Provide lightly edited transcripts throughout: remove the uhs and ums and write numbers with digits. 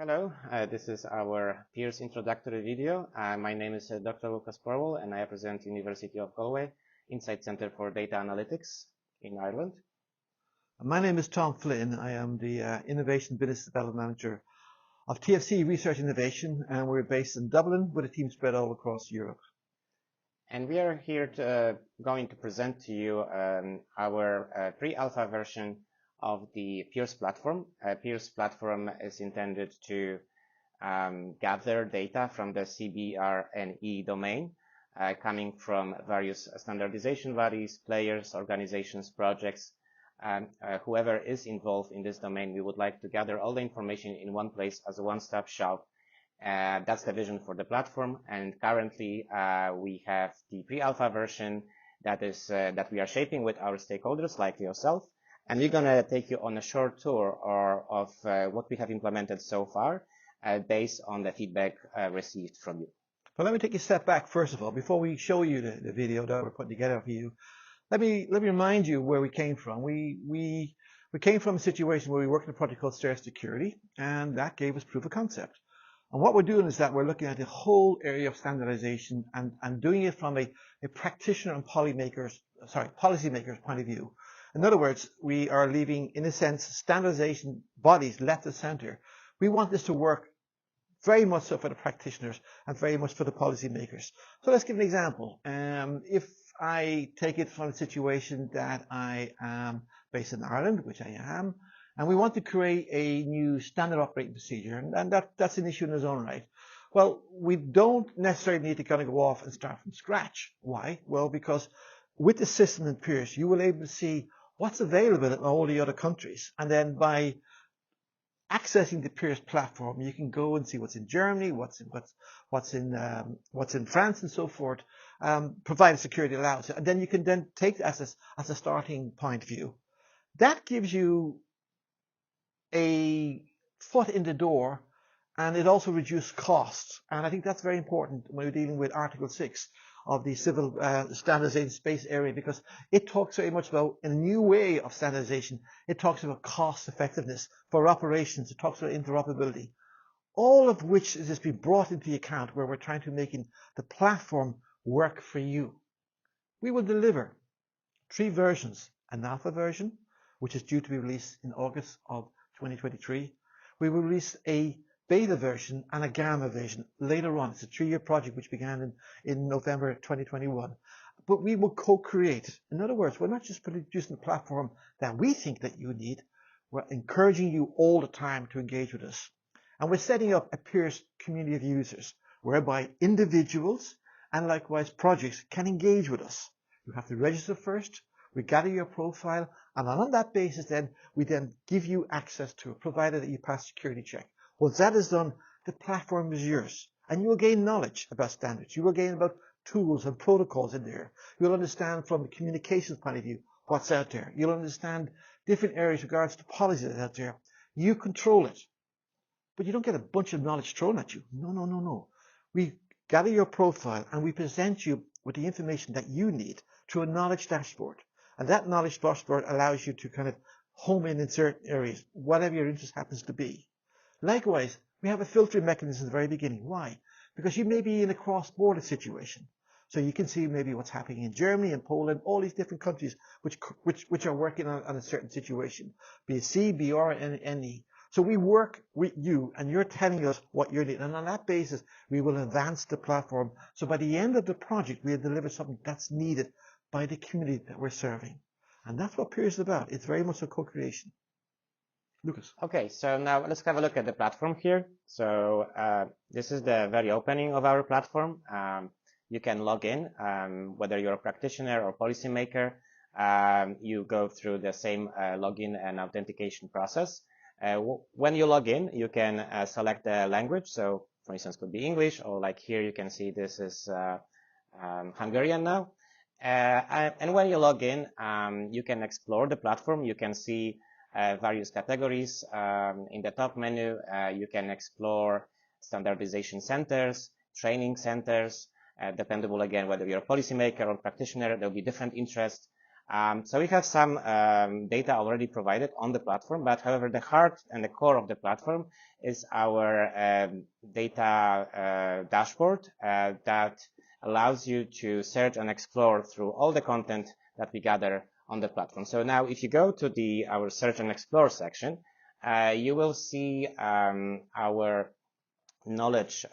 Hello, this is our Peers introductory video. My name is Dr. Lucas Porwell, and I represent University of Galway Insight Centre for Data Analytics in Ireland. My name is Tom Flynn. I am the Innovation Business Development Manager of TFC Research Innovation, and we're based in Dublin with a team spread all across Europe. And we are here going to present to you our pre-alpha version of the Peers platform. Peers platform is intended to gather data from the CBRNE domain, coming from various standardization bodies, players, organizations, projects, whoever is involved in this domain. We would like to gather all the information in one place as a one-stop shop. That's the vision for the platform, and currently we have the pre-alpha version that we are shaping with our stakeholders like yourself, and we're going to take you on a short tour of what we have implemented so far based on the feedback received from you. But let me take a step back first of all. Before we show you the video that we're putting together for you, let me remind you where we came from. We came from a situation where we worked in a project called Stair Security, and that gave us proof of concept. And what we're doing is that we're looking at the whole area of standardization and doing it from a practitioner and policymaker's point of view. In other words, we are leaving, in a sense, standardization bodies left of center. We want this to work very much so for the practitioners and very much for the policymakers. So let's give an example. If I take it from a situation that I am based in Ireland, which I am, and we want to create a new standard operating procedure, and that's an issue in its own right. Well, we don't necessarily need to kind of go off and start from scratch. Why? Well, because with the system in Peers, you will be able to see what's available in all the other countries. And then by accessing the Peers platform, you can go and see what's in Germany, what's in France, and so forth, provided security allows it. And then you can then take that as a starting point of view. That gives you a foot in the door, and it also reduces costs. And I think that's very important when we're dealing with Article 6 of the Civil Standardization Space Area, because it talks very much about a new way of standardization. It talks about cost effectiveness for operations. It talks about interoperability, all of which is being brought into account where we're trying to make the platform work for you. We will deliver 3 versions: an alpha version, which is due to be released in August of 2023. We will release a beta version and a gamma version later on. It's a 3-year project which began in November 2021. But we will co-create. In other words, we're not just producing a platform that we think that you need. We're encouraging you all the time to engage with us. And we're setting up a Peers community of users whereby individuals and likewise projects can engage with us. You have to register first. We gather your profile, and on that basis we then give you access to a provider that you pass security check. Once that is done, the platform is yours, and you will gain knowledge about standards. You will gain about tools and protocols in there. You'll understand from a communications point of view what's out there. You'll understand different areas with regards to policy that's out there. You control it, but you don't get a bunch of knowledge thrown at you. No. We gather your profile, and we present you with the information that you need through a knowledge dashboard. And that knowledge dashboard allows you to kind of home in certain areas, whatever your interest happens to be. Likewise, we have a filtering mechanism at the very beginning. Why? Because you may be in a cross-border situation. So you can see maybe what's happening in Germany and Poland, all these different countries which are working on a certain situation, be it CBRNE. So we work with you, and you're telling us what you need. And on that basis, we will advance the platform. So by the end of the project, we'll deliver something that's needed by the community that we're serving. And that's what Peers is about. It's very much a co-creation. Lucas. Okay, so now let's have a look at the platform here. So this is the very opening of our platform. You can log in, whether you're a practitioner or policymaker. You go through the same login and authentication process. When you log in, you can select the language. So, for instance, could be English, or like here you can see this is Hungarian now. And when you log in, you can explore the platform. You can see various categories. In the top menu, you can explore standardization centers, training centers, dependable again whether you're a policymaker or practitioner. There'll be different interests. So we have some data already provided on the platform, but however, the heart and the core of the platform is our data dashboard that allows you to search and explore through all the content that we gather on the platform. So now if you go to our search and explore section, you will see our knowledge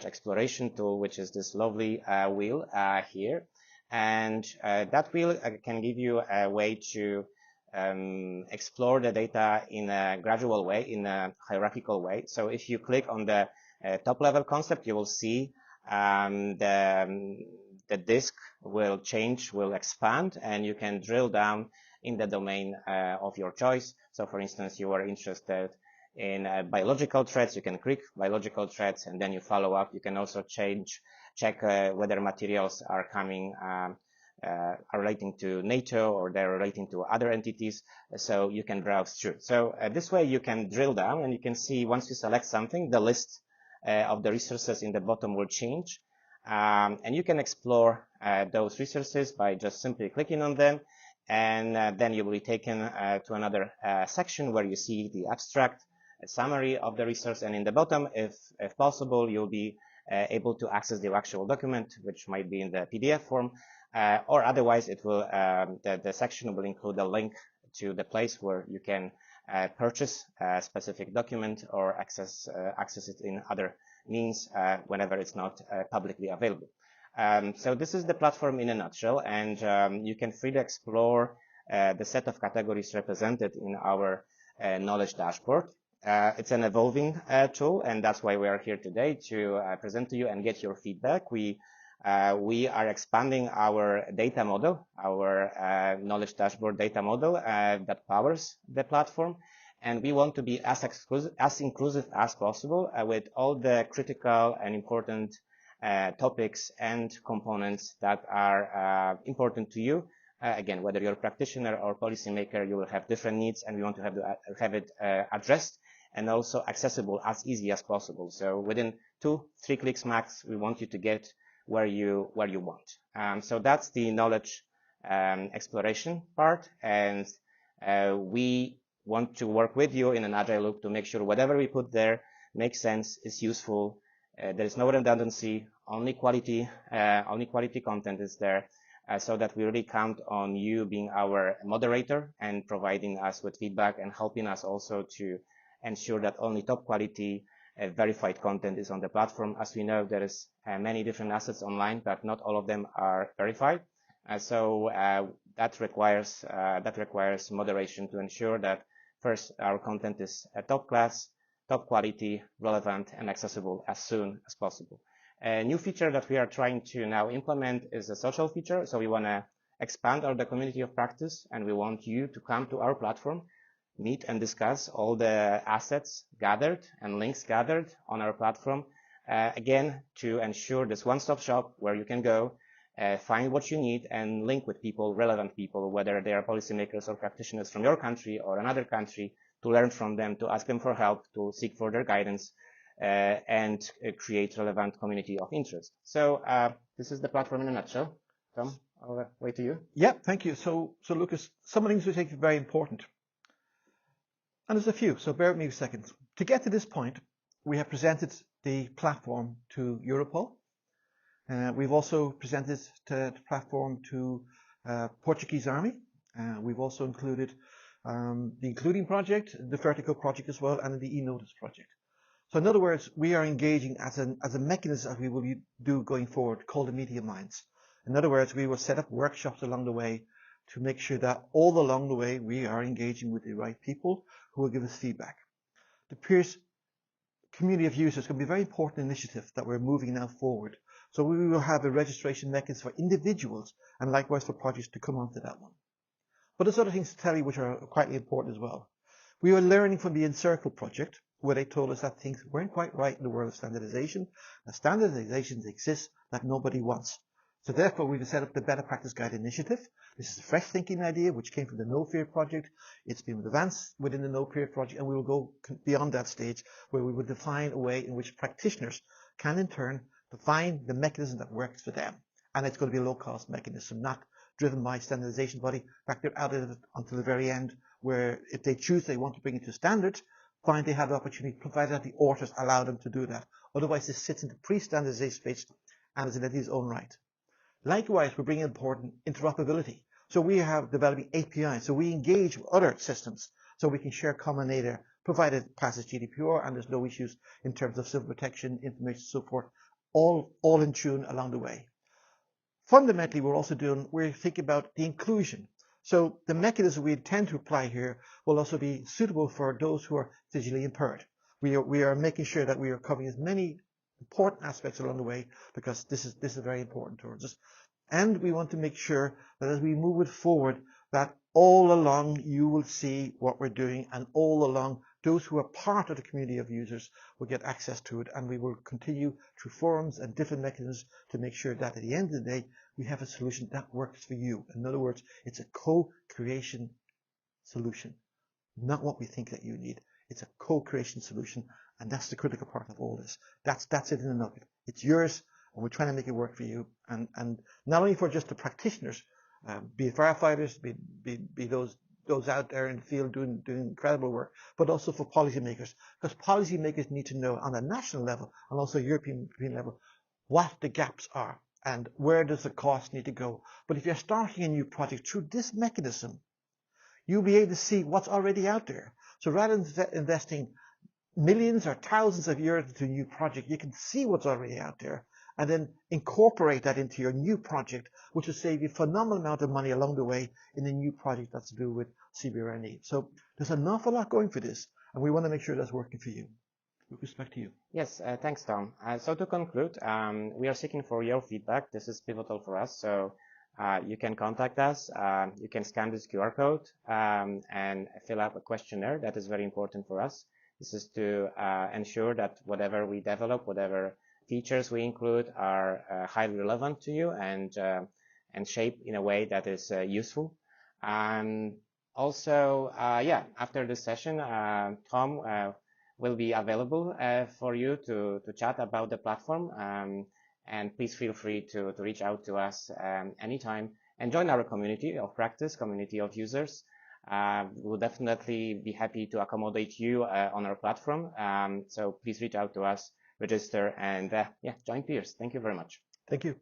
exploration tool, which is this lovely wheel here. And that wheel can give you a way to explore the data in a gradual way, in a hierarchical way. So if you click on the top level concept, you will see the disk will change, will expand, and you can drill down in the domain of your choice. So for instance, you are interested in biological threats, you can click biological threats, and then you follow up. You can also check whether materials are coming are relating to NATO or they're relating to other entities, so you can browse through. So this way you can drill down, and you can see once you select something, the list of the resources in the bottom will change, and you can explore those resources by just simply clicking on them, and then you will be taken to another section where you see the abstract, a summary of the resource, and in the bottom, if possible, you'll be able to access the actual document, which might be in the PDF form, or otherwise it will the section will include a link to the place where you can purchase a specific document or access it in other means whenever it's not publicly available. So this is the platform in a nutshell, and you can freely explore the set of categories represented in our knowledge dashboard. It's an evolving tool, and that's why we are here today to present to you and get your feedback. We are expanding our data model, our knowledge dashboard data model that powers the platform, and we want to be as inclusive as possible with all the critical and important topics and components that are important to you. Again, whether you're a practitioner or policymaker, you will have different needs, and we want to have it addressed and also accessible as easy as possible. So within 2-3 clicks max, we want you to get where you want. So that's the knowledge exploration part, and we want to work with you in an agile loop to make sure whatever we put there makes sense, is useful. There is no redundancy, only quality content is there, so that we really count on you being our moderator and providing us with feedback and helping us also to ensure that only top quality verified content is on the platform. As we know, there is many different assets online, but not all of them are verified. So that requires moderation to ensure that first our content is top class, top quality, relevant, and accessible as soon as possible. A new feature that we are trying to now implement is a social feature. So we want to expand our community of practice, and we want you to come to our platform, meet and discuss all the assets gathered and links gathered on our platform, again, to ensure this one-stop shop where you can go, find what you need and link with people, relevant people, whether they are policymakers or practitioners from your country or another country, to learn from them, to ask them for help, to seek further guidance, and create relevant community of interest. So this is the platform in a nutshell. Tom, I'll wait to you. Yeah, thank you. So Lucas, some of the things we think are very important. And there's a few, so bear with me a second. To get to this point, we have presented the platform to Europol. We've also presented the platform to Portuguese Army. We've also included the Including project, the Vertical project as well, and the eNotice project. So in other words, we are engaging as a mechanism as we will do going forward, called the Media Minds. In other words, we will set up workshops along the way to make sure that all along the way we are engaging with the right people who will give us feedback. The Pearse community of users can be a very important initiative that we're moving now forward. So we will have a registration mechanism for individuals and likewise for projects to come onto that one. But there's other things to tell you which are quite important as well. We were learning from the Encircle project, where they told us that things weren't quite right in the world of standardization. That standardizations exist that nobody wants. So therefore, we've set up the Better Practice Guide initiative. This is a fresh thinking idea which came from the No Fear project. It's been advanced within the No Fear project, and we will go beyond that stage where we will define a way in which practitioners can in turn define the mechanism that works for them. And it's going to be a low-cost mechanism, not driven by standardization body. In fact, they're out of it until the very end, where if they choose they want to bring it to standard, fine, they have the opportunity, provided that the authors allow them to do that. Otherwise, it sits in the pre-standardization space and is in its own right. Likewise, we're bringing important interoperability. So we have developing APIs. So we engage with other systems so we can share common data, provided it passes GDPR and there's no issues in terms of civil protection, information, so forth, all in tune along the way. Fundamentally, we're thinking about the inclusion. So the mechanism we intend to apply here will also be suitable for those who are digitally impaired. We are making sure that we are covering as many important aspects along the way, because this is very important towards us. And we want to make sure that as we move it forward, that all along you will see what we're doing, and all along those who are part of the community of users will get access to it, and we will continue through forums and different mechanisms to make sure that at the end of the day we have a solution that works for you. In other words, it's a co-creation solution, not what we think that you need. It's a co-creation solution, and that's the critical part of all this. That's it in a nugget. It's yours, and we're trying to make it work for you, and not only for just the practitioners, be it firefighters, be those out there in the field doing incredible work, but also for policymakers, because policymakers need to know on a national level and also European level what the gaps are and where does the cost need to go. But if you're starting a new project through this mechanism, you'll be able to see what's already out there. So rather than investing millions or thousands of euros into a new project, you can see what's already out there and then incorporate that into your new project, which will save you a phenomenal amount of money along the way in the new project that's to do with CBRNE. So there's an awful lot going for this, and we want to make sure that's working for you. With respect to you. Yes, thanks, Tom. So to conclude, we are seeking for your feedback. This is pivotal for us. So you can contact us. You can scan this QR code and fill out a questionnaire. That is very important for us. This is to ensure that whatever we develop, whatever features we include are highly relevant to you and shaped in a way that is useful. Also, after this session, Tom will be available for you to chat about the platform. And please feel free to reach out to us anytime and join our community of practice, community of users. We'll definitely be happy to accommodate you on our platform. So please reach out to us, register, and join Piers. Thank you very much. Thank you.